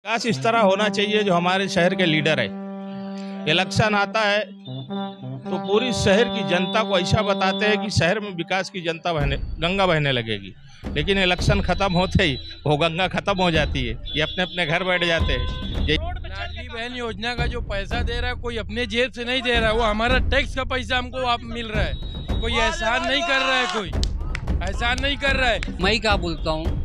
विकास इस तरह होना चाहिए जो हमारे शहर के लीडर है। इलेक्शन आता है तो पूरी शहर की जनता को ऐसा बताते हैं कि शहर में विकास की जनता गंगा बहने लगेगी, लेकिन इलेक्शन खत्म होते ही वो गंगा खत्म हो जाती है, ये अपने अपने घर बैठ जाते हैं। लाडली बहन योजना का जो पैसा दे रहा है कोई अपने जेब से नहीं दे रहा है, वो हमारा टैक्स का पैसा हमको आप मिल रहा है। कोई एहसान नहीं कर रहा है, कोई एहसान नहीं कर रहा है। मैं क्या बोलता हूँ,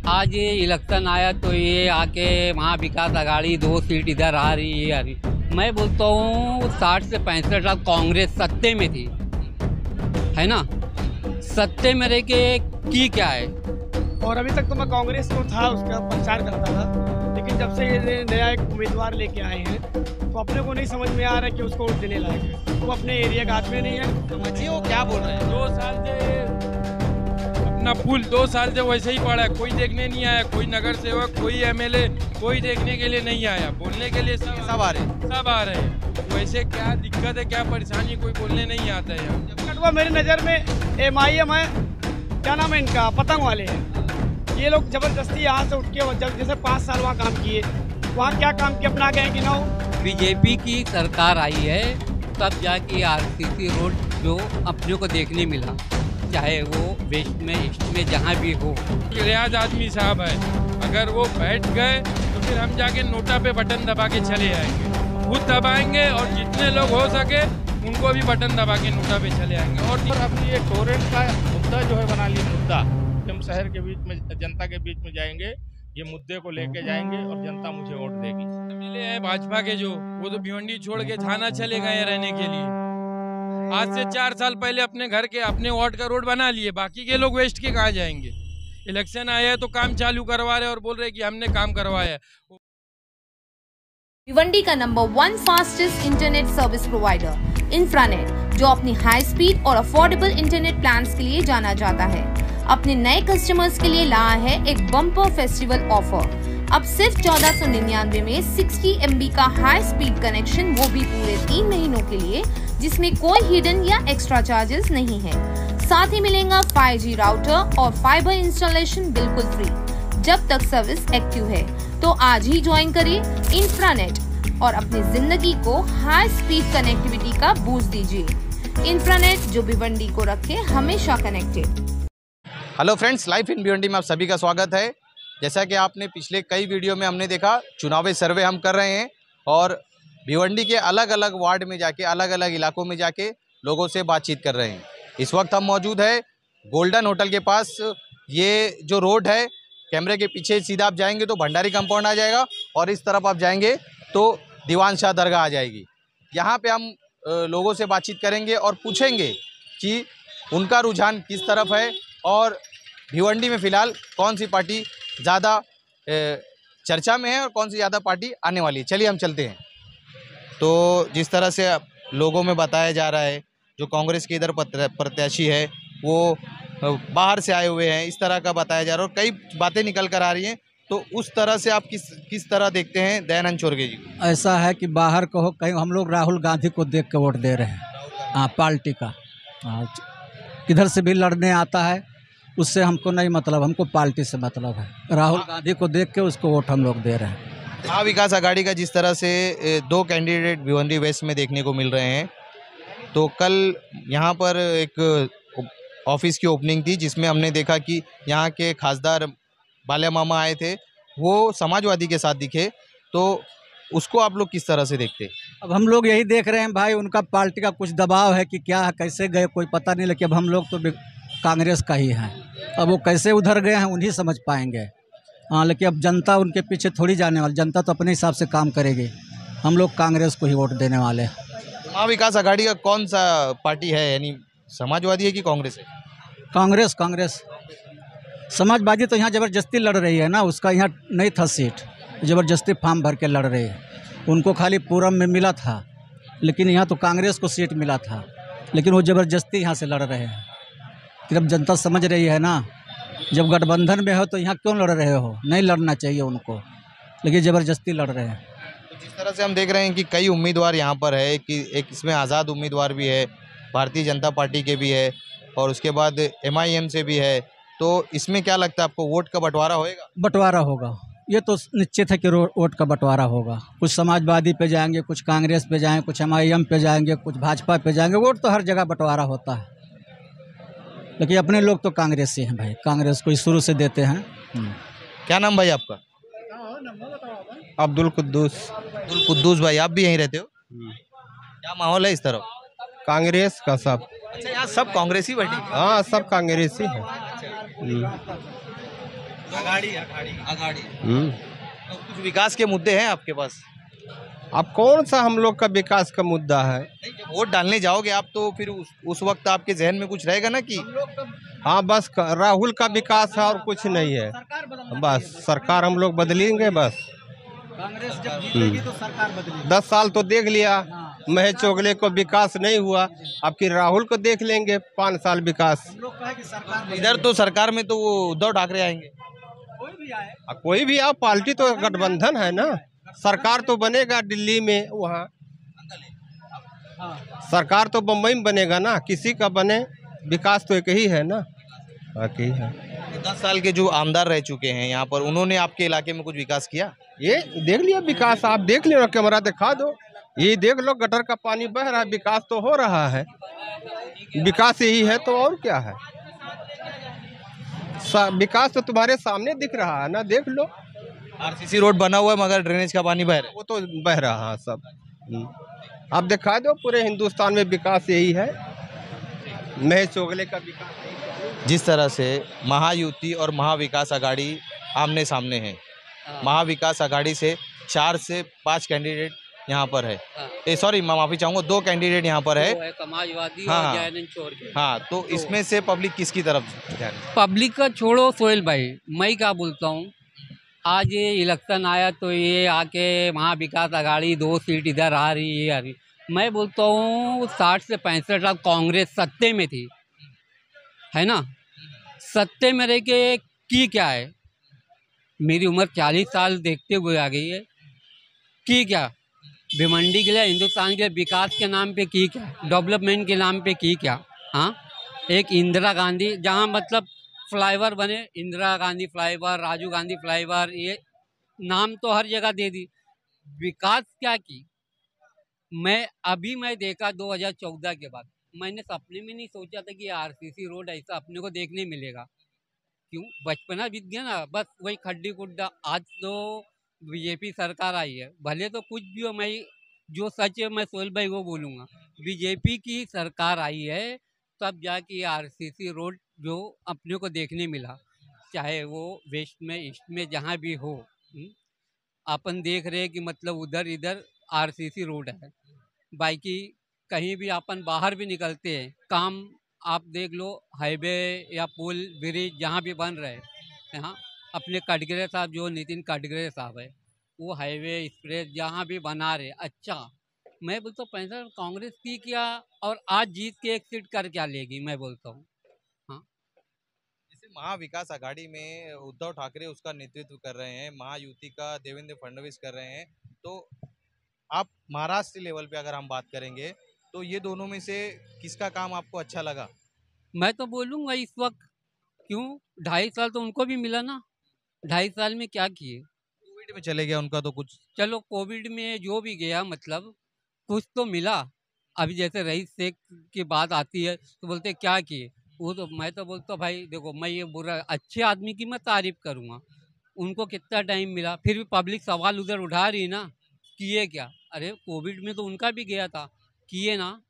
आज ये इलेक्शन आया तो ये आके वहाँ विकास आघाड़ी 2 सीट इधर आ रही है, आ रही। मैं बोलता हूँ 60 से 65 साल कांग्रेस सत्ते में थी, है ना, सत्ते में रह के की क्या है। और अभी तक तो मैं कांग्रेस को था, उसका प्रचार करता था, लेकिन जब से ये नया एक उम्मीदवार लेके आए हैं तो अपने को नहीं समझ में आ रहा है कि उसको वोट देने लायक है। वो अपने एरिया का आदमी नहीं है। समझिए वो क्या बोल रहे हैं। 2 साल से अपना पुल 2 साल से वैसे ही पड़ा है, कोई देखने नहीं आया, कोई नगर सेवक, कोई एमएलए, कोई देखने के लिए नहीं आया। बोलने के लिए सब आ रहे हैं। वैसे क्या दिक्कत है, क्या परेशानी, कोई बोलने नहीं आता है यहाँ। मेरी नज़र में MIM है, क्या नाम है इनका, पतंग वाले हैं। ये लोग जबरदस्ती यहाँ से उठ के जब जैसे 5 साल वहाँ काम किए, वहाँ क्या काम किया अपना गए कि ना हो। बीजेपी की सरकार आई है तब जाके RCC रोड जो अपने को देखने मिला, चाहे वो वेस्ट में ईस्ट में जहाँ भी हो। रियाज आदमी साहब है, अगर वो बैठ गए तो फिर हम जाके नोटा पे बटन दबा के चले आएंगे, खुद दबाएंगे और जितने लोग हो सके उनको भी बटन दबा के नोटा पे चले आएंगे। और अपनी ये टोरेंट का मुद्दा जो है बना लिए मुद्दा, हम शहर के बीच में, जनता के बीच में जाएंगे, ये मुद्दे को लेके जाएंगे और जनता मुझे वोट देगी। मिले हैं भाजपा के जो, वो तो भिवंडी छोड़ के थाना चले गए रहने के लिए। आज से 4 साल पहले अपने घर के अपने वार्ड का रोड बना लिए, बाकी के लोग वेस्ट के कहाँ जाएंगे। इलेक्शन आया है तो काम चालू करवा रहे और बोल रहे कि हमने काम करवाया है। भिवंडी का number 1 fastest internet service provider Infranet, जो अपनी हाई स्पीड और अफोर्डेबल इंटरनेट प्लान्स के लिए जाना जाता है, अपने नए कस्टमर्स के लिए लाया है एक बम्पर फेस्टिवल ऑफर। अब सिर्फ 1499 में 60 MB का हाई स्पीड कनेक्शन, वो भी पूरे 3 महीनों के लिए, जिसमें कोई हिडन या एक्स्ट्रा चार्जेस नहीं है। साथ ही मिलेगा 5G राउटर और फाइबर इंस्टॉलेशन बिल्कुल फ्री जब तक सर्विस एक्टिव है। तो आज ही ज्वाइन करिए इंफ्रानेट और अपनी जिंदगी को हाई स्पीड कनेक्टिविटी का बूस्ट दीजिए। इंफ्रानेट, जो भिवंडी को रखे हमेशा connected. Hello friends, life in Bhiwandi में आप सभी का स्वागत है। जैसा कि आपने पिछले कई वीडियो में हमने देखा, चुनावी सर्वे हम कर रहे हैं और भिवंडी के अलग अलग वार्ड में जाके, अलग अलग इलाकों में जाके लोगों से बातचीत कर रहे हैं। इस वक्त हम मौजूद है गोल्डन होटल के पास। ये जो रोड है, कैमरे के पीछे सीधा आप जाएंगे तो भंडारी कंपाउंड आ जाएगा और इस तरफ आप जाएंगे तो दीवान शाह दरगाह आ जाएगी। यहाँ पे हम लोगों से बातचीत करेंगे और पूछेंगे कि उनका रुझान किस तरफ है और भिवंडी में फ़िलहाल कौन सी पार्टी ज़्यादा चर्चा में है और कौन सी ज़्यादा पार्टी आने वाली है। चलिए हम चलते हैं। तो जिस तरह से लोगों में बताया जा रहा है, जो कांग्रेस के इधर प्रत्याशी है वो बाहर से आए हुए हैं, इस तरह का बताया जा रहा है और कई बातें निकल कर आ रही हैं। तो उस तरह से आप किस तरह देखते हैं दयानंद चोरगे जी? ऐसा है कि बाहर कहो, कहीं हम लोग राहुल गांधी को देख के वोट दे रहे हैं। हाँ, पार्टी का किधर से भी लड़ने आता है उससे हमको नहीं मतलब, हमको पार्टी से मतलब है। राहुल गांधी को देख के उसको वोट हम लोग दे रहे हैं। महाविकास आघाड़ी का जिस तरह से 2 कैंडिडेट भिवंडी वेस्ट में देखने को मिल रहे हैं, तो कल यहाँ पर एक ऑफिस की ओपनिंग थी जिसमें हमने देखा कि यहाँ के खासदार बाल्या मामा आए थे, वो समाजवादी के साथ दिखे। तो उसको आप लोग किस तरह से देखते हैं? अब हम लोग यही देख रहे हैं भाई, उनका पार्टी का कुछ दबाव है कि क्या है, कैसे गए कोई पता नहीं, लेकिन अब हम लोग तो कांग्रेस का ही है। अब वो कैसे उधर गए हैं उन्हीं समझ पाएंगे। हाँ, लेकिन अब जनता उनके पीछे थोड़ी जाने वाली, जनता तो अपने हिसाब से काम करेगी। हम लोग कांग्रेस को ही वोट देने वाले हैं। महाविकास आघाड़ी का कौन सा पार्टी है, यानी समाजवादी है कि कांग्रेस है? कांग्रेस। समाजवादी तो यहाँ ज़बरदस्ती लड़ रही है ना, उसका यहाँ नहीं था सीट, ज़बरदस्ती फॉर्म भर के लड़ रही है। उनको खाली पूरम में मिला था, लेकिन यहाँ तो कांग्रेस को सीट मिला था, लेकिन वो ज़बरदस्ती यहाँ से लड़ रहे हैं। कि अब जनता समझ रही है ना, जब गठबंधन में हो तो यहाँ क्यों लड़ रहे हो, नहीं लड़ना चाहिए उनको, लेकिन ज़बरदस्ती लड़ रहे हैं। तो जिस तरह से हम देख रहे हैं कि कई उम्मीदवार यहाँ पर है, कि एक इसमें आज़ाद उम्मीदवार भी है, भारतीय जनता पार्टी के भी है और उसके बाद MIM से भी है, तो इसमें क्या लगता है आपको, वोट का बंटवारा होएगा? बंटवारा होगा, ये तो निश्चित है कि वोट का बंटवारा होगा। कुछ समाजवादी पे जाएंगे, कुछ कांग्रेस पे जाएंगे, कुछ MIM पे जाएंगे, कुछ भाजपा पे जाएंगे। वोट तो हर जगह बंटवारा होता है, लेकिन अपने लोग तो कांग्रेस से हैं भाई, कांग्रेस को ही शुरू से देते हैं। क्या नाम भाई आपका? अब्दुल कुद्दूस। अब्दुल कुद्दूस भाई, आप भी यहीं रहते हो? क्या माहौल है इस तरफ? कांग्रेस का सब। अच्छा, यहाँ सब कांग्रेसी बैठी? हाँ, सब कांग्रेसी है। अगाड़ी तो कुछ विकास के मुद्दे हैं आपके पास? अब कौन सा हम लोग का विकास का मुद्दा है? नहीं, जब वोट डालने जाओगे आप तो फिर उस वक्त आपके जहन में कुछ रहेगा ना कि हाँ, बस राहुल का विकास है और कुछ नहीं है। बस सरकार हम लोग बदलेंगे बस। कांग्रेस जब जीतेगी तो सरकार बदलेगी। 10 साल तो देख लिया, महेश चोगले को विकास नहीं हुआ। अब कि राहुल को देख लेंगे 5 साल विकास। इधर तो सरकार में तो वो उद्धव ठाकरे आएंगे। कोई भी आओ, पार्टी तो गठबंधन है ना। सरकार तो बनेगा दिल्ली में, वहाँ सरकार तो बम्बई में बनेगा ना। किसी का बने, विकास तो एक ही है ना, बाकी है। 10 साल के जो आमदार रह चुके हैं यहाँ पर, उन्होंने आपके इलाके में कुछ विकास किया? ये देख लिया विकास, आप देख लो, कैमरा दिखा दो, ये देख लो, गटर का पानी बह रहा है, विकास तो हो रहा है। विकास यही है तो और क्या है? विकास तो तुम्हारे सामने दिख रहा है ना, देख लो। RCC रोड बना हुआ है मगर ड्रेनेज का पानी बह रहा है। वो तो बह रहा है सब। आप दिखा दो, पूरे हिंदुस्तान में विकास यही है, महेश चोगले का विकास। जिस तरह से महायुति और महाविकास आघाड़ी आमने सामने है, महाविकास आघाड़ी से 4 से 5 कैंडिडेट यहाँ पर है। सॉरी, मैं माफी चाहूँगा, 2 कैंडिडेट यहाँ पर है, समाजवादी हाँ, और जयनंद चौर के। हाँ, तो इसमें से पब्लिक किसकी तरफ ध्यान? पब्लिक का छोड़ो सोहेल भाई, मैं क्या बोलता हूँ, आज ये इलेक्शन आया तो ये आके महाविकास आघाड़ी 2 सीट इधर आ रही है, आ रही। मैं बोलता हूँ 60 से 65 साल कांग्रेस सत्ते में थी, है ना। सत्ते में रह के की क्या है, मेरी उम्र 40 साल देखते हुए आ गई है, की क्या भिवंडी के लिए, हिंदुस्तान के विकास के नाम पे की क्या, डेवलपमेंट के नाम पे की क्या। हाँ, एक इंदिरा गांधी, जहाँ मतलब फ्लाईओवर बने, इंदिरा गांधी फ्लाईओवर, राजीव गांधी फ्लाईओवर, ये नाम तो हर जगह दे दी, विकास क्या की। मैं देखा 2014 के बाद, मैंने सपने में नहीं सोचा था कि RCC रोड ऐसा अपने को देखने मिलेगा। क्यों, बचपना बीत गया ना, बस वही खड्डी खुड्डा। आज तो बीजेपी सरकार आई है, भले तो कुछ भी हो, मैं जो सच है मैं सोहेल भाई वो बोलूँगा, बीजेपी की सरकार आई है तब जाके RCC रोड जो अपने को देखने मिला, चाहे वो वेस्ट में, ईस्ट में, जहाँ भी हो। अपन देख रहे हैं कि मतलब उधर इधर RCC रोड है, बाकी कहीं भी अपन बाहर भी निकलते हैं, काम आप देख लो, हाईवे या पुल ब्रिज जहाँ भी बन रहे हैं, हाँ, अपने कटगरे साहब, जो नितिन कटगरे साहब है, वो हाईवे एक्सप्रेस जहाँ भी बना रहे, अच्छा। मैं बोलता हूँ 65 कांग्रेस की क्या, और आज जीत के 1 सीट कर क्या लेगी, मैं बोलता हूँ। हाँ, जैसे महाविकास आघाड़ी में उद्धव ठाकरे उसका नेतृत्व कर रहे हैं, महायुति का देवेंद्र फडणवीस कर रहे हैं, तो आप महाराष्ट्र लेवल पे अगर हम बात करेंगे तो ये दोनों में से किसका काम आपको अच्छा लगा? मैं तो बोलूँगा इस वक्त, क्यों 2.5 साल तो उनको भी मिला ना, 2.5 साल में क्या किए। कोविड में चले गया उनका तो कुछ, चलो कोविड में जो भी गया, मतलब कुछ तो मिला। अभी जैसे रईस शेख की बात आती है तो बोलते क्या किए, वो तो मैं तो बोलता भाई देखो, मैं ये बुरा अच्छे आदमी की मैं तारीफ करूँगा, उनको कितना टाइम मिला, फिर भी पब्लिक सवाल उधर उठा रही ना, किए क्या। अरे कोविड में तो उनका भी गया था, किए ना।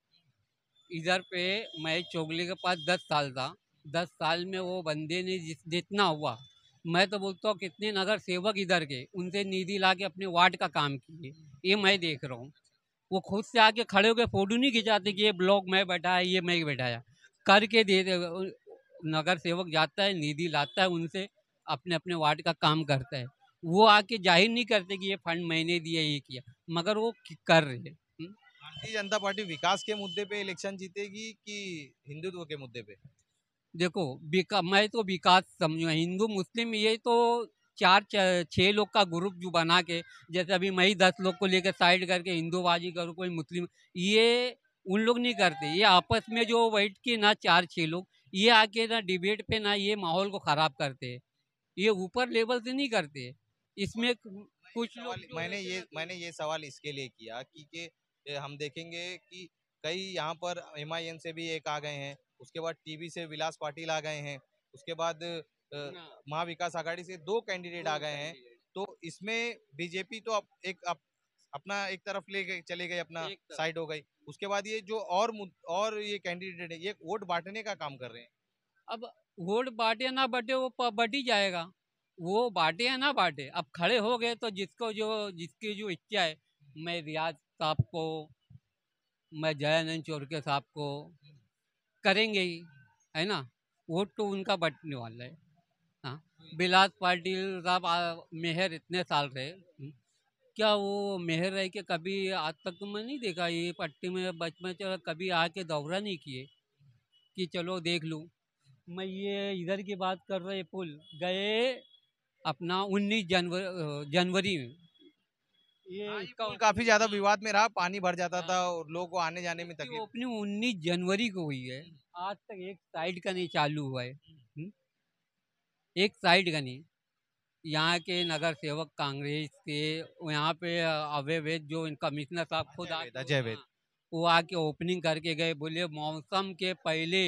इधर पे महेश चोगले के पास 10 साल था, 10 साल में वो बंदे ने जितना हुआ, मैं तो बोलता हूँ कितने नगर सेवक इधर के, उनसे निधि ला के अपने वार्ड का काम किए, ये मैं देख रहा हूँ। वो खुद से आके खड़े होकर फोटो नहीं खिंचाते कि ये ब्लॉक मैं बैठाया, ये मैं बैठाया, करके दे दे। नगर सेवक जाता है, निधि लाता है, उनसे अपने अपने वार्ड का काम करता है। वो आके जाहिर नहीं करते कि ये फंड मैंने दिया, ये किया, मगर वो कर रहे हैं। भारतीय जनता पार्टी विकास के मुद्दे पे इलेक्शन जीतेगी कि हिंदुत्व के मुद्दे पे? देखो मैं तो विकास समझूंगा, हिंदू मुस्लिम ये तो 4-6 लोग का ग्रुप जो बना के, जैसे अभी मैं ही 10 लोग को लेकर साइड करके हिंदूबाजी करूँ, कोई मुस्लिम, ये उन लोग नहीं करते। ये आपस में जो बैठ के ना 4-6 लोग ये आके ना डिबेट पे ना ये माहौल को ख़राब करते हैं, ये ऊपर लेवल से नहीं करते। इसमें कुछ लोग जो मैंने ये सवाल इसके लिए किया कि हम देखेंगे कि कई यहाँ पर MIN से भी एक आ गए हैं, उसके बाद टीवी से विलास पाटिल आ गए हैं, उसके बाद महाविकास आघाड़ी से 2 कैंडिडेट आ गए हैं। तो इसमें बीजेपी तो अपना एक तरफ ले गए, चले गए, अपना साइड हो गई। उसके बाद ये जो और ये कैंडिडेट है, ये वोट बांटने का काम कर रहे हैं। अब वोट बांटे ना बांटे वो बट ही जाएगा, वो बांटे या ना बांटे, अब खड़े हो गए तो जिसकी जो इच्छा है, मैं रियाज साहब को, मैं जयानंद चौरके साहब को करेंगे ही, है ना। वोट तो उनका बटने वाला है। हाँ, विलास पाटिल साहब मेहर इतने साल रहे, क्या वो मेहर रह के कभी आज तक तो मैं नहीं देखा ये पट्टी में बचपन चला, कभी आके दौरा नहीं किए कि चलो देख लूँ। मैं ये इधर की बात कर रहे, पुल गए अपना 19 जनवरी में, ये पुल काफी ज्यादा विवाद में रहा, पानी भर जाता था और लोगों को आने जाने में तकलीफ। अपनी 19 जनवरी को हुई है, आज तक एक साइड का नहीं चालू हुआ है। एक साइड का नहीं। यहाँ के नगर सेवक कांग्रेस के यहाँ पे अवैध जो कमिश्नर साहब खुद अजय, वो आके ओपनिंग करके गए, बोले मौसम के पहले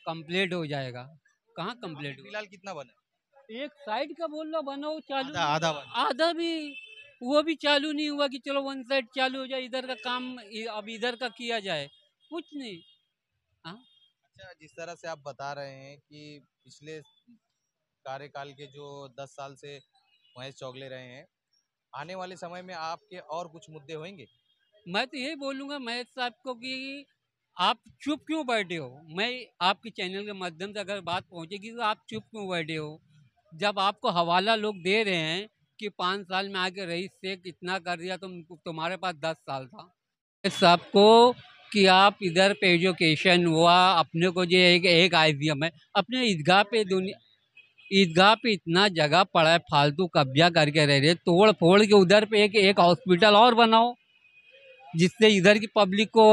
कंप्लीट हो जाएगा। कहाँ कंप्लीट? फिलहाल कितना बना? एक साइड का बोल रहा बना, वो चालू आधा भी, वो भी चालू नहीं हुआ कि चलो वन साइड चालू हो जाए, इधर का काम अब इधर का किया जाए, कुछ नहीं। अच्छा, जिस तरह से आप बता रहे हैं कि पिछले कार्यकाल के जो 10 साल से महेश चौगले रहे हैं, आने वाले समय में आपके और कुछ मुद्दे होंगे? मैं तो यही बोलूँगा महेश साहब को कि आप चुप क्यों बैठे हो। मैं आपके चैनल के माध्यम से अगर बात पहुँचेगी तो आप चुप क्यों बैठे हो, जब आपको हवाला लोग दे रहे हैं कि 5 साल में आके रईस से कितना कर दिया, तुम्हारे पास 10 साल था। महेश साहब को कि आप इधर पे एजुकेशन हुआ, अपने को जो एक IBM है, अपने ईदगाह पे इतना जगह पड़ा है, फालतू कब्जा करके रह रहे, तोड़ फोड़ के उधर पे एक हॉस्पिटल और बनाओ, जिससे इधर की पब्लिक को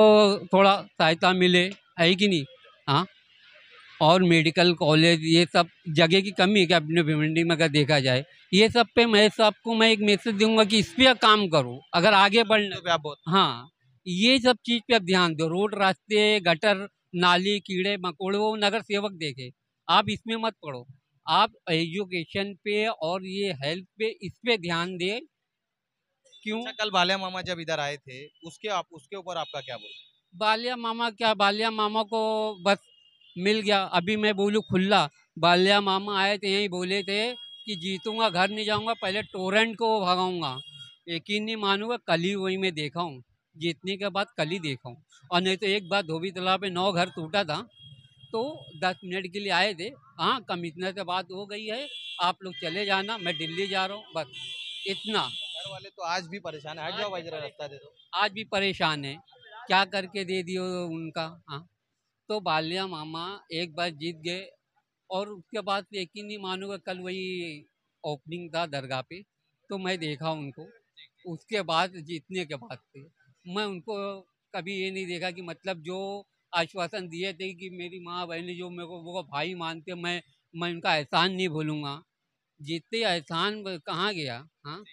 थोड़ा सहायता मिले, है कि नहीं। हाँ, और मेडिकल कॉलेज, ये सब जगह की कमी है कि अपने भिवंडी में अगर देखा जाए, ये सब पे मैं सबको मैं एक मैसेज दूंगा कि इस पर काम करो अगर आगे बढ़ना। हाँ, ये सब चीज़ पे आप ध्यान दो। रोड, रास्ते, गटर, नाली, कीड़े मकोड़े वो नगर सेवक देखे, आप इसमें मत पड़ो। आप एजुकेशन पे और ये हेल्थ पे, इस पे ध्यान दे। क्यों? अच्छा, कल बालिया मामा जब इधर आए थे, उसके ऊपर आपका क्या बोल? बालिया मामा को बस मिल गया। अभी मैं बोलूँ खुला, बालिया मामा आए थे, यही बोले थे कि जीतूंगा घर नहीं जाऊंगा, पहले टोरेंट को भगाऊंगा। यकीन नहीं मानूंगा, कल ही वही मैं देखा हूँ, जीतने के बाद कल ही देखा हूँ। और नहीं तो एक बार धोबी तालाब पे 9 घर टूटा था, तो 10 मिनट के लिए आए थे। हाँ, कमिश्नर से बात हो गई है, आप लोग चले जाना, मैं दिल्ली जा रहा हूँ, बस इतना। घर वाले तो आज भी परेशान है, हट जाओ भाई जरा रास्ता दे दो। आज भी परेशान है, क्या करके दे दियो उनका। हाँ, तो बालिया मामा एक बार जीत गए, और उसके बाद यकीन नहीं मानूंगा, कल वही ओपनिंग था दरगाह पे, तो मैं देखा उनको। उसके बाद जीतने के बाद से मैं उनको कभी ये नहीं देखा कि मतलब जो आश्वासन दिए थे कि मेरी माँ बहन जो मेरे को वो भाई मानते, मैं उनका एहसान नहीं भूलूंगा। जीतते एहसान कहाँ गया। हाँ,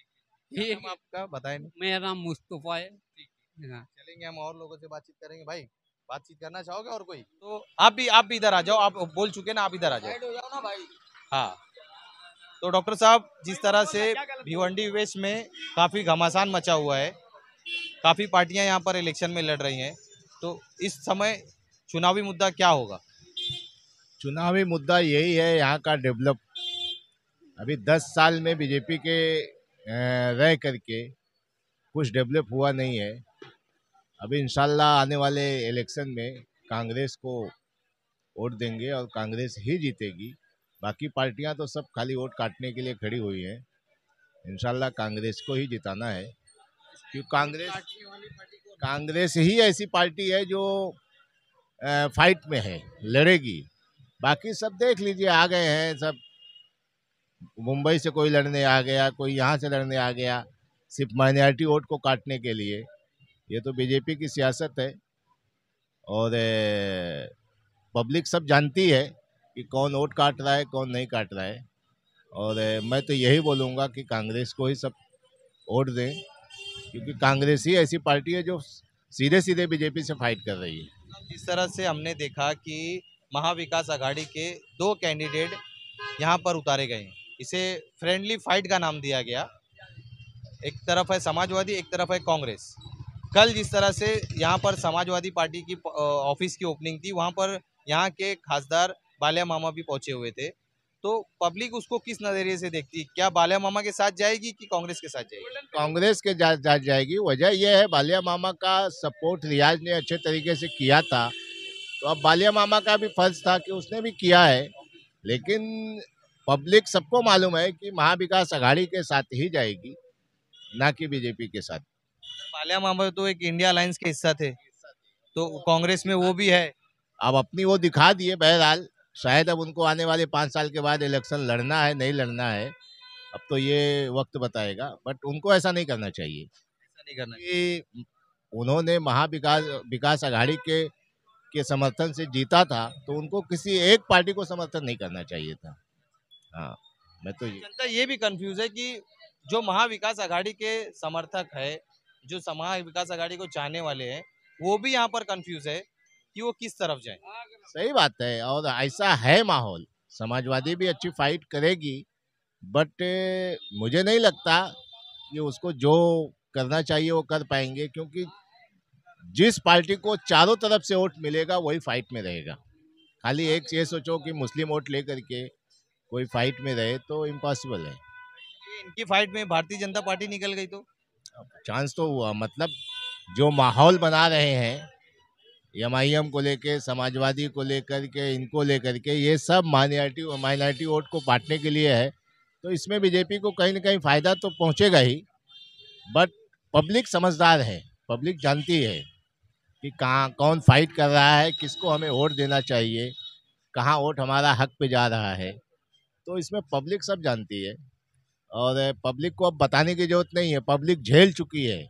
ये आपका बताए नहीं। मेरा नाम मुस्तफ़ा है। चलेंगे, हम और लोगों से बातचीत करेंगे। भाई, बातचीत करना चाहोगे और कोई? तो आप भी इधर आ जाओ, आप बोल चुके ना, आप इधर आ जाओ ना भाई। हाँ, तो डॉक्टर साहब, जिस तरह से भिवंडी वेस्ट में काफी घमासान मचा हुआ है, काफी पार्टियां यहाँ पर इलेक्शन में लड़ रही हैं, तो इस समय चुनावी मुद्दा क्या होगा? चुनावी मुद्दा यही है यहाँ का डेवलप। अभी 10 साल में बीजेपी के रह करके कुछ डेवलप हुआ नहीं है। अभी इंशाल्लाह आने वाले इलेक्शन में कांग्रेस को वोट देंगे और कांग्रेस ही जीतेगी। बाकी पार्टियां तो सब खाली वोट काटने के लिए खड़ी हुई हैं। इंशाल्लाह कांग्रेस को ही जिताना है, क्योंकि कांग्रेस ही ऐसी पार्टी है जो फाइट में है, लड़ेगी। बाकी सब देख लीजिए, आ गए हैं सब, मुंबई से कोई लड़ने आ गया, कोई यहाँ से लड़ने आ गया, सिर्फ माइनॉरिटी वोट को काटने के लिए। ये तो बीजेपी की सियासत है, और पब्लिक सब जानती है कि कौन वोट काट रहा है, कौन नहीं काट रहा है। और मैं तो यही बोलूँगा कि कांग्रेस को ही सब वोट दें, क्योंकि कांग्रेस ही ऐसी पार्टी है जो सीधे सीधे बीजेपी से फाइट कर रही है। जिस तरह से हमने देखा कि महाविकास आघाड़ी के 2 कैंडिडेट यहाँ पर उतारे गए, इसे फ्रेंडली फाइट का नाम दिया गया। एक तरफ है समाजवादी, एक तरफ है कांग्रेस। कल जिस तरह से यहाँ पर समाजवादी पार्टी की ऑफिस की ओपनिंग थी, वहाँ पर यहाँ के खासदार बालिया मामा भी पहुँचे हुए थे, तो पब्लिक उसको किस नज़रिए से देखती है? क्या बालिया मामा के साथ जाएगी कि कांग्रेस के साथ जाएगी? कांग्रेस के जाएगी। वजह यह है, बालिया मामा का सपोर्ट रियाज ने अच्छे तरीके से किया था, तो अब बालिया मामा का भी फर्ज था कि उसने भी किया है। लेकिन पब्लिक सबको मालूम है कि महाविकास आघाड़ी के साथ ही जाएगी, ना कि बीजेपी के साथ। बालिया मामा तो एक इंडिया अलायंस के हिस्सा थे, तो कांग्रेस में वो भी है। अब अपनी वो दिखा दिए। बहरहाल शायद अब उनको आने वाले 5 साल के बाद इलेक्शन लड़ना है नहीं लड़ना है, अब तो ये वक्त बताएगा। बट उनको ऐसा नहीं करना चाहिए। ऐसा नहीं करना कि उन्होंने विकास आघाड़ी के समर्थन से जीता था, तो उनको किसी एक पार्टी को समर्थन नहीं करना चाहिए था। हाँ, मैं तो जनता ये भी कंफ्यूज है कि जो महाविकास आघाड़ी के समर्थक है, जो महाविकास आघाड़ी को चाहने वाले हैं, वो भी यहाँ पर कंफ्यूज है कि वो किस तरफ जाए। सही बात है, और ऐसा है माहौल। समाजवादी भी अच्छी फाइट करेगी, बट मुझे नहीं लगता कि उसको जो करना चाहिए वो कर पाएंगे, क्योंकि जिस पार्टी को चारों तरफ से वोट मिलेगा वही फाइट में रहेगा। खाली एक ये सोचो कि मुस्लिम वोट लेकर के कोई फाइट में रहे, तो इम्पॉसिबल है। इनकी फाइट में भारतीय जनता पार्टी निकल गई तो चांस तो हुआ। मतलब जो माहौल बना रहे हैं एमआईएम को लेके, समाजवादी को लेकर के, इनको लेकर के, ये सब माइनॉरिटी वोट को बांटने के लिए है, तो इसमें बीजेपी को कहीं ना कहीं फ़ायदा तो पहुंचेगा ही। बट पब्लिक समझदार है, पब्लिक जानती है कि कहाँ कौन फाइट कर रहा है, किसको हमें वोट देना चाहिए, कहाँ वोट हमारा हक पे जा रहा है, तो इसमें पब्लिक सब जानती है। और पब्लिक को अब बताने की जरूरत नहीं है, पब्लिक झेल चुकी है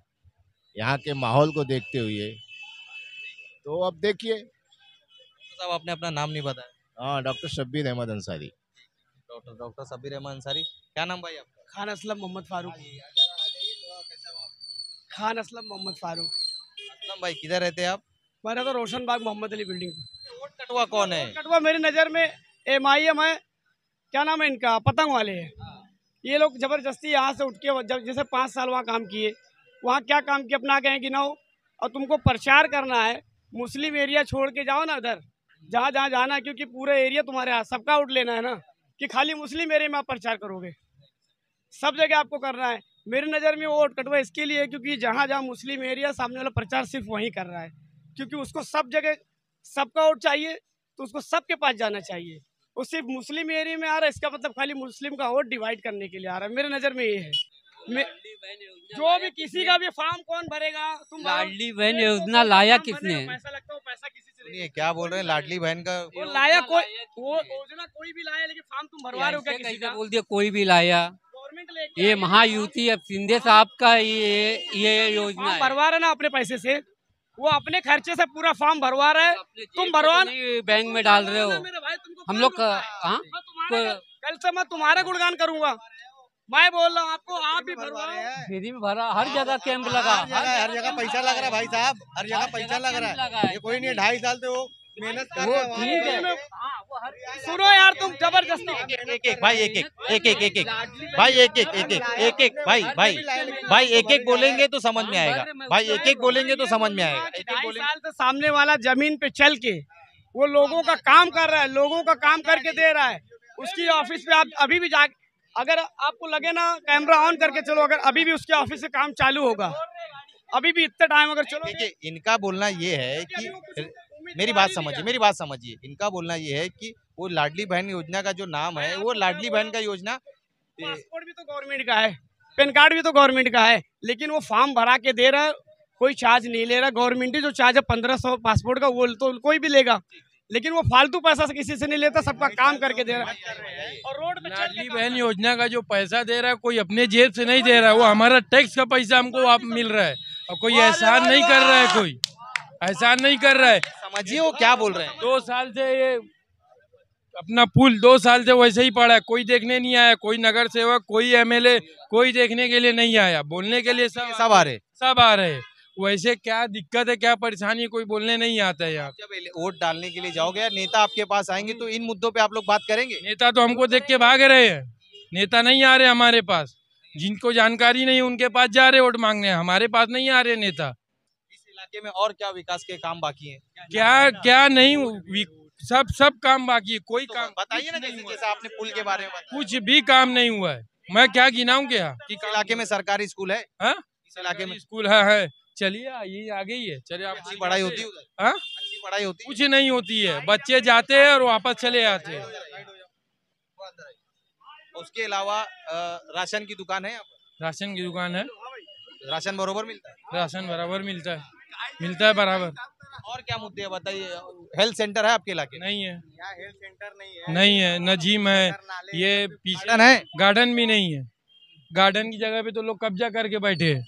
यहाँ के माहौल को देखते हुए। तो अब देखिए। साहब, आपने अपना नाम नहीं बताया। हाँ, डॉक्टर शब्बीर अहमद अंसारी। डॉक्टर शब्बीर अहमद अंसारी। क्या नाम भाई आपका? खान असलम मोहम्मद फारूक। खान असलम मोहम्मद फारूक। असलम भाई, किधर रहते हैं आप? मेरा तो रोशन बाग मोहम्मद अली बिल्डिंग। वोट कटवा कौन है? कटवा मेरी नज़र में एमआईएम है। क्या नाम है इनका? पतंग वाले हैं ये लोग। जबरदस्ती यहाँ से उठ के, जब जैसे 5 साल वहाँ काम किए, वहाँ क्या काम किया अपना कहें कि ना हो, और तुमको प्रचार करना है मुस्लिम एरिया छोड़ के जाओ ना, उधर जहाँ जहाँ जाना है, क्योंकि पूरा एरिया तुम्हारे हाथ, सबका वोट लेना है ना, कि खाली मुस्लिम एरिया में आप प्रचार करोगे। सब जगह आपको करना है। मेरी नज़र में वोट कटवा इसके लिए क्योंकि जहाँ जहाँ मुस्लिम एरिया, सामने वाला प्रचार सिर्फ वहीं कर रहा है, क्योंकि उसको सब जगह सबका वोट चाहिए, तो उसको सबके पास जाना चाहिए। वो सिर्फ मुस्लिम एरिया में आ रहा है, इसका मतलब खाली मुस्लिम का वोट डिवाइड करने के लिए आ रहा है। मेरे नज़र में ये है। जो भी किसी का भी फॉर्म कौन भरेगा? तुम लाडली बहन योजना लाया किसने? पैसा लगता है, पैसा किसी से नहीं। क्या बोल रहे हैं? लाडली बहन का वो लाया कोई, वो योजना कोई भी लाया, लेकिन फॉर्म तुम भरवा रहे हो क्या किसी का? बोल दिया कोई भी लाया। गवर्नमेंट लेके ये महायुति अब शिंदे साहब का ये योजना है। भरवा रहे ना अपने पैसे से, वो अपने खर्चे से पूरा फॉर्म भरवा रहा है। तुम भरवा बैंक में डाल रहे हो। हम लोग कल से मैं तुम्हारा गुणगान करूंगा। मैं बोल रहा हूँ आपको, आप भी भरवा रहे हैं। फ्री में भरा, हर जगह कैंप लगा, हर जगह पैसा लग रहा है भाई साहब, हर जगह पैसा लग रहा है। ये कोई नहीं है, 2.5 साल से वो मेहनत कर रहे हैं। सुनो यार, तुम जबरदस्ती एक भाई एक बोलेंगे तो समझ में आएगा। भाई एक बोलेंगे तो समझ में आएगा। 2.5 साल से सामने वाला जमीन पे चल के वो लोगों का काम कर रहा है, लोगों का काम करके दे रहा है। उसकी ऑफिस पे आप अभी भी जाके, अगर आपको लगे ना कैमरा ऑन करके चलो, अगर अभी भी उसके ऑफिस से काम चालू होगा, अभी भी इतना टाइम अगर चलो। देखिए, इनका बोलना ये है कि मेरी बात समझिए, इनका बोलना ये है कि वो लाडली बहन योजना का जो नाम है, वो लाडली बहन का योजना, पासपोर्ट भी तो गवर्नमेंट का है, पैन कार्ड भी तो गवर्नमेंट का है, लेकिन वो फॉर्म भरा के दे रहा है, कोई चार्ज नहीं ले रहा। गवर्नमेंट ही जो चार्ज है 1500 पासपोर्ट का, वो तो कोई भी लेगा, लेकिन वो फालतू पैसा से किसी से नहीं लेता, सबका काम करके दे रहा है। और रोड पे लाडली बहन योजना का जो पैसा दे रहा है, कोई अपने जेब से नहीं दे रहा है, वो हमारा टैक्स का पैसा हमको आप मिल रहा है। और कोई एहसान नहीं कर रहा है, कोई एहसान नहीं कर रहा है। समझिए वो क्या बोल रहे हैं। 2 साल से ये अपना पुल 2 साल से वैसे ही पड़ा है, कोई देखने नहीं आया, कोई नगर सेवक, कोई एमएलए, कोई देखने के लिए नहीं आया। बोलने के लिए सब आ रहे। सब आ रहे। वैसे क्या दिक्कत है, क्या परेशानी है, कोई बोलने नहीं आता है यहाँ। जब वोट डालने के लिए जाओगे, नेता आपके पास आएंगे तो इन मुद्दों पे आप लोग बात करेंगे? नेता तो हमको देख के भाग रहे हैं, नेता नहीं आ रहे हमारे पास। जिनको जानकारी नहीं उनके पास जा रहे वोट मांगने, हमारे पास नहीं आ रहे नेता। इस इलाके में और क्या विकास के काम बाकी हैं? क्या नहीं, सब काम बाकी है, कोई काम बताइए ना। जैसे आपने पुल के बारे में बताया, कुछ भी काम नहीं हुआ है। मैं क्या गिनाऊं क्या कि इस इलाके में सरकारी स्कूल है? हाँ? इस इलाके में स्कूल है। चलिए ये आगे ही है, चलिए आप अच्छी पढ़ाई होती है उधर? हाँ? अच्छी पढ़ाई होती है? कुछ नहीं होती है, बच्चे जाते हैं और वापस चले आते हैं। उसके अलावा राशन की दुकान है यहाँ पर? राशन की दुकान है, राशन बरोबर मिलता है? राशन बराबर मिलता है बराबर। और क्या मुद्दे हैं बताइए? हेल्थ सेंटर है आपके इलाके? नहीं है, हेल्थ सेंटर नहीं है, न जिम है, ये पीछे गार्डन है? गार्डन भी नहीं है। गार्डन की जगह पे तो लोग कब्जा करके बैठे हैं।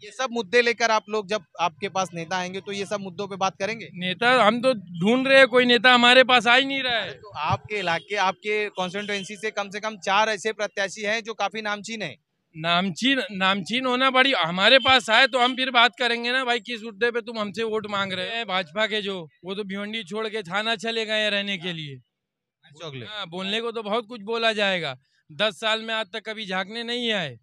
ये सब मुद्दे लेकर आप लोग जब आपके पास नेता आएंगे तो ये सब मुद्दों पे बात करेंगे? नेता हम तो ढूंढ रहे हैं, कोई नेता हमारे पास आ ही नहीं रहा है। तो आपके इलाके, आपके कॉन्स्टिट्यूएंसी से कम 4 ऐसे प्रत्याशी हैं जो काफी नामचीन है। नामचीन होना बड़ी, हमारे पास आए तो हम फिर बात करेंगे ना भाई, किस मुद्दे पे तुम हमसे वोट मांग रहे हैं। भाजपा के जो वो तो भिवंडी छोड़ के थाना चले गए रहने के लिए। हाँ, बोलने को तो बहुत कुछ बोला जाएगा। 10 साल में आज तक कभी झांकने नहीं आए।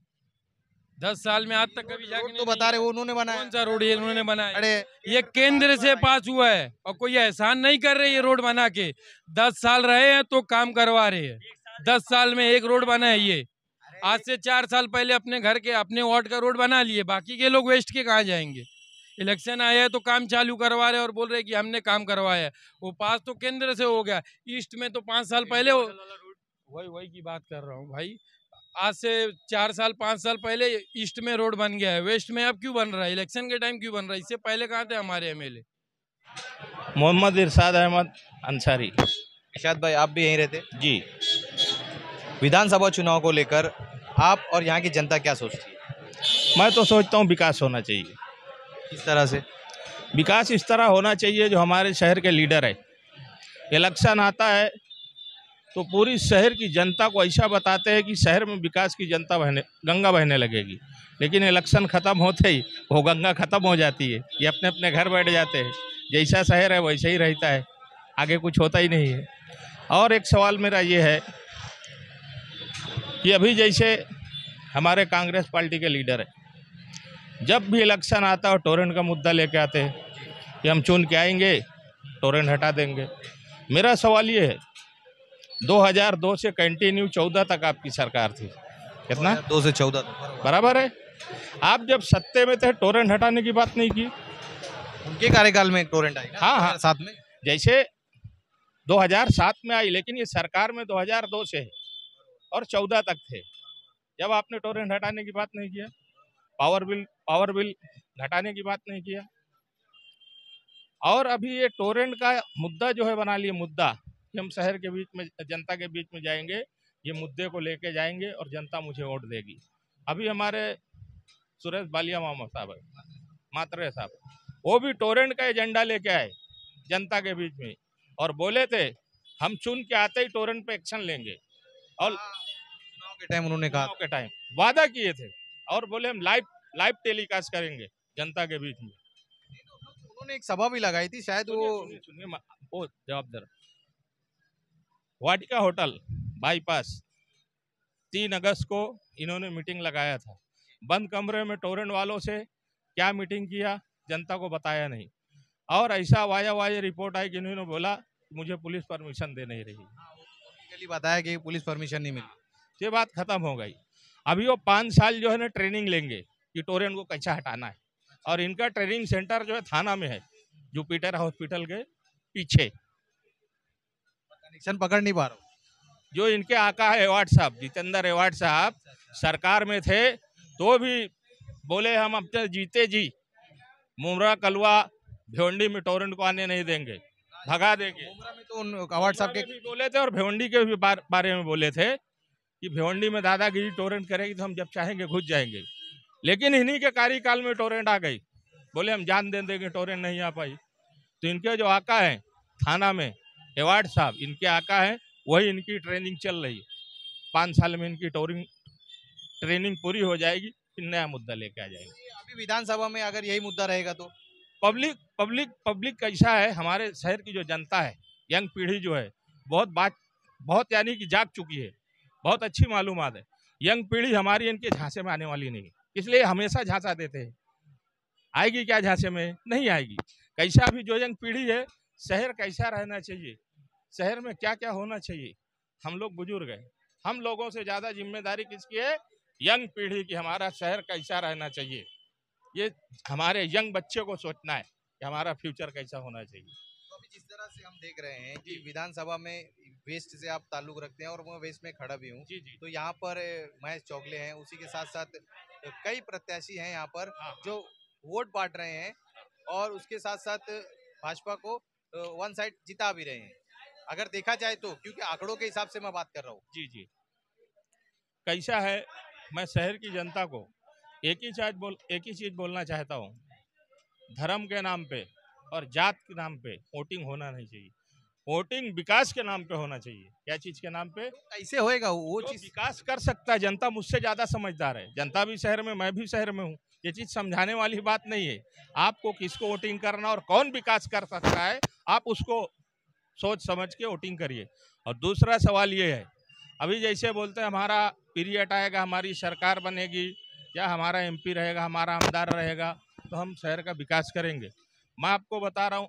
10 साल में आज तक कभी झांकने तो बता रहे वो उन्होंने बनाया। कौन सा रोड ये उन्होंने बनाया? अरे ये केंद्र से पास हुआ है और कोई एहसान नहीं कर रहे ये रोड बना के। 10 साल रहे हैं तो काम करवा रहे हैं। 10 साल में एक रोड बना है ये। आज से 4 साल पहले अपने घर के, अपने वार्ड का रोड बना लिए, बाकी के लोग वेस्ट के कहाँ जाएंगे? इलेक्शन आया है तो काम चालू करवा रहे और बोल रहे कि हमने काम करवाया है। वो पास तो केंद्र से हो गया। ईस्ट में तो 5 साल पहले वही की बात कर रहा हूँ भाई। आज से 4 साल 5 साल पहले ईस्ट में रोड बन गया है, वेस्ट में अब क्यों बन रहा है? इलेक्शन के टाइम क्यों बन रहा है? इससे पहले कहाँ थे हमारे एमएलए? मोहम्मद इरशाद अहमद अंसारी। इरशाद भाई, आप भी यहीं रहते? जी। विधानसभा चुनाव को लेकर आप और यहाँ की जनता क्या सोचती है? मैं तो सोचता हूँ विकास होना चाहिए। किस तरह से? विकास इस तरह होना चाहिए जो हमारे शहर के लीडर है, इलेक्शन आता है तो पूरी शहर की जनता को ऐसा बताते हैं कि शहर में विकास की जनता गंगा बहने लगेगी, लेकिन इलेक्शन ख़त्म होते ही वो गंगा ख़त्म हो जाती है। ये अपने अपने घर बैठ जाते हैं, जैसा शहर है वैसा ही रहता है, आगे कुछ होता ही नहीं है। और एक सवाल मेरा ये है कि अभी जैसे हमारे कांग्रेस पार्टी के लीडर है, जब भी इलेक्शन आता है टोरेंट का मुद्दा लेके आते हैं कि हम चुन के आएंगे, टोरेंट हटा देंगे। मेरा सवाल ये है, 2002 से कंटिन्यू 14 तक आपकी सरकार थी, कितना? 2 से 14 तक बराबर है। आप जब सत्ते में थे टोरेंट हटाने की बात नहीं की। उनके कार्यकाल में टोरेंट आई? हाँ, साथ में जैसे 2007 में आई, लेकिन ये सरकार में 2002 से है और 14 तक थे, जब आपने टोरेंट हटाने की बात नहीं किया। पावर बिल घटाने की बात नहीं किया। और अभी ये टोरेंट का मुद्दा जो है बना लिए मुद्दा कि हम शहर के बीच में, जनता के बीच में जाएंगे, ये मुद्दे को लेके जाएंगे और जनता मुझे वोट देगी। अभी हमारे सुरेश बालिया मामा साहब है, मात्रे साहब, वो भी टोरेंट का एजेंडा लेके आए जनता के बीच में और बोले थे हम चुन के आते ही टोरेंट पे एक्शन लेंगे। और चुनाव के टाइम उन्होंने कहा, चुनाव के टाइम वादा किए थे और बोले हम लाइव टेलीकास्ट करेंगे जनता के बीच में। उन्होंने एक सभा भी लगाई थी शायद, वो जवाबदार वाटिका होटल बाईपास 3 अगस्त को इन्होंने मीटिंग लगाया था, बंद कमरे में टोरेंट वालों से क्या मीटिंग किया जनता को बताया नहीं। और ऐसा वाया रिपोर्ट आई कि इन्होंने बोला मुझे पुलिस परमिशन दे नहीं रही, बताया कि पुलिस परमिशन नहीं मिली। ये बात खत्म हो गई। अभी वो 5 साल जो है ना ट्रेनिंग लेंगे कि टोरेंट को कैसा हटाना है, और इनका ट्रेनिंग सेंटर जो है थाना में है, जुपिटर हॉस्पिटल के पीछे। कनेक्शन पकड़ नहीं पा रहा। जो इनके आका है एवार्ड साहब, जितेंद्र एवार्ड साहब, सरकार में थे तो भी बोले हम अब तक जीते जी मुमरा कलवा भिवंडी में टोरेंट को आने नहीं देंगे, भगा देंगे। मुमरा में तो अवार्ड साहब के भी बोले थे और भिवंडी के भी बारे में बोले थे कि भिवंडी में दादागिरी टोरेंट करेगी तो हम जब चाहेंगे घुस जाएंगे। लेकिन इन्हीं के कार्यकाल में टोरेंट आ गई, बोले हम जान दे देंगे, टोरेंट नहीं आ पाई। तो इनके जो आका हैं थाना में एवार्ड साहब इनके आका हैं, वही इनकी ट्रेनिंग चल रही है। 5 साल में इनकी ट्रेनिंग पूरी हो जाएगी, फिर नया मुद्दा लेके आ जाएंगे। अभी विधानसभा में अगर यही मुद्दा रहेगा तो पब्लिक कैसा है, हमारे शहर की जो जनता है, यंग पीढ़ी जो है बहुत यानी कि जाग चुकी है, बहुत अच्छी मालूमात है। यंग पीढ़ी हमारी इनके झांसे में आने वाली नहीं, इसलिए हमेशा झांसा देते हैं। आएगी क्या झांसे में? नहीं आएगी। कैसा भी जो यंग पीढ़ी है, शहर कैसा रहना चाहिए, शहर में क्या क्या होना चाहिए, हम लोग बुजुर्ग हैं, हम लोगों से ज़्यादा जिम्मेदारी किसकी है? यंग पीढ़ी की। हमारा शहर कैसा रहना चाहिए, ये हमारे यंग बच्चे को सोचना है कि हमारा फ्यूचर कैसा होना चाहिए। तो अभी जिस तरह से हम देख रहे हैं कि विधानसभा में वेस्ट से आप ताल्लुक रखते हैं और मैं वेस्ट में खड़ा भी हूँ, तो यहाँ पर महेश चौगले हैं, उसी के साथ साथ कई प्रत्याशी हैं यहाँ पर जो वोट बांट रहे हैं और उसके साथ साथ भाजपा को वन साइड जिता भी रहे हैं, अगर देखा जाए तो, क्योंकि आंकड़ों के हिसाब से मैं बात कर रहा हूँ। जी कैसा है, मैं शहर की जनता को एक ही चीज बोलना चाहता हूँ, धर्म के नाम पे और जात के नाम पे वोटिंग होना नहीं चाहिए। वोटिंग विकास के नाम पे होना चाहिए। क्या चीज के नाम पे? कैसे होएगा वो चीज? विकास कर सकता है, जनता मुझसे ज्यादा समझदार है, जनता भी शहर में, मैं भी शहर में हूँ, ये चीज समझाने वाली बात नहीं है। आपको किसको वोटिंग करना और कौन विकास कर सकता है, आप उसको सोच समझ के वोटिंग करिए। और दूसरा सवाल ये है, अभी जैसे बोलते हैं हमारा पीरियड आएगा, हमारी सरकार बनेगी या हमारा एमपी रहेगा, हमारा आमदार रहेगा, तो हम शहर का विकास करेंगे। मैं आपको बता रहा हूँ,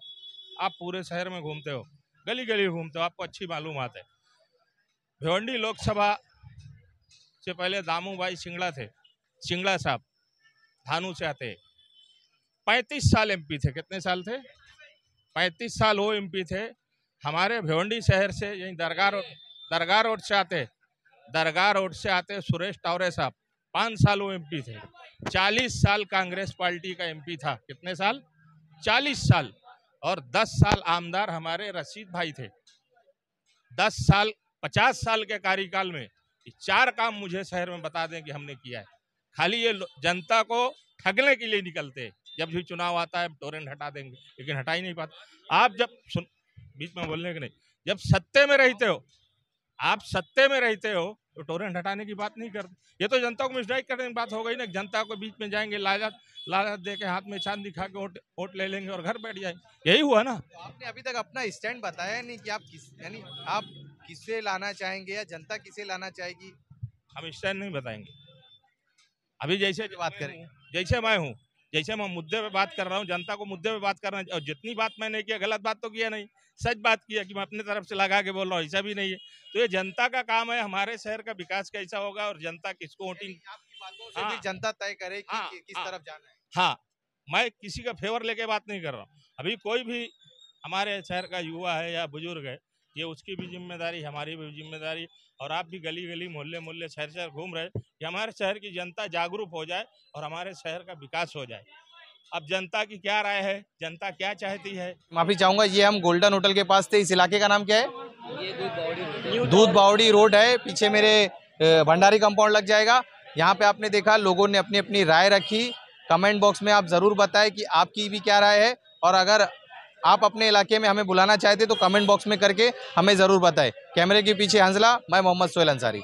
आप पूरे शहर में घूमते हो, गली गली घूमते हो, आपको अच्छी मालूमात है। भिवंडी लोकसभा से पहले दामू भाई सिंगड़ा साहब धानु से आते, 35 साल एमपी थे। कितने साल थे? 35 साल वो एमपी थे। हमारे भिवंडी शहर से यही दरगाह रोड से आते सुरेश टावरे साहब, 5 साल वो एमपी थे। 40 साल कांग्रेस पार्टी का एमपी था। कितने साल? 40 साल। और 10 साल आमदार हमारे रशीद भाई थे। 10 साल 50 साल के कार्यकाल में 4 काम मुझे शहर में बता दें कि हमने किया है। खाली ये जनता को ठगने के लिए निकलते, जब भी चुनाव आता है टोरेंट हटा देंगे, लेकिन हटा ही नहीं पाते। आप जब बीच में बोलने के नहीं, जब सत्ते में रहते हो, आप सत्ते में रहते हो तो टोरेंट हटाने की बात नहीं करते। ये तो जनता को मिसगाइड करने की बात हो गई ना। जनता को बीच में जाएंगे, लालच दे के, हाथ में चांद दिखा के वोट ले लेंगे और घर बैठ जाएंगे। यही हुआ ना। तो आपने अभी तक अपना स्टैंड बताया नहीं कि आप किसे लाना चाहेंगे या जनता किसे लाना चाहेगी? हम स्टैंड नहीं बताएंगे। अभी जैसे बात करेंगे, जैसे मैं हूँ, जैसे मैं मुद्दे पे बात कर रहा हूँ, जनता को मुद्दे पे बात करना। और जितनी बात मैंने किया, गलत बात तो किया नहीं, सच बात किया कि मैं अपने तरफ से लगा के बोल रहा हूँ, ऐसा भी नहीं है। तो ये जनता का काम है, हमारे शहर का विकास कैसा होगा और जनता किसको वोटिंग, आपकी बातों से भी जनता तय करे कि किस तरफ जाना है। हाँ, मैं किसी का फेवर लेके बात नहीं कर रहा हूँ। अभी कोई भी हमारे शहर का युवा है या बुजुर्ग है, ये उसकी भी जिम्मेदारी, हमारी भी जिम्मेदारी, और आप भी गली गली मोहल्ले शहर घूम रहे कि हमारे शहर की जनता जागरूक हो जाए और हमारे शहर का विकास हो जाए। अब जनता की क्या राय है, जनता क्या चाहती है? माफी चाहूंगा, ये हम गोल्डन होटल के पास थे। इस इलाके का नाम क्या है? ये दूध बावड़ी रोड है। पीछे मेरे भंडारी कंपाउंड लग जाएगा। यहाँ पे आपने देखा लोगों ने अपनी अपनी राय रखी। कमेंट बॉक्स में आप जरूर बताएं कि आपकी भी क्या राय है, और अगर आप अपने इलाके में हमें बुलाना चाहते तो कमेंट बॉक्स में करके हमें जरूर बताएं। कैमरे के पीछे हंसला, मैं मोहम्मद सोहेल अंसारी।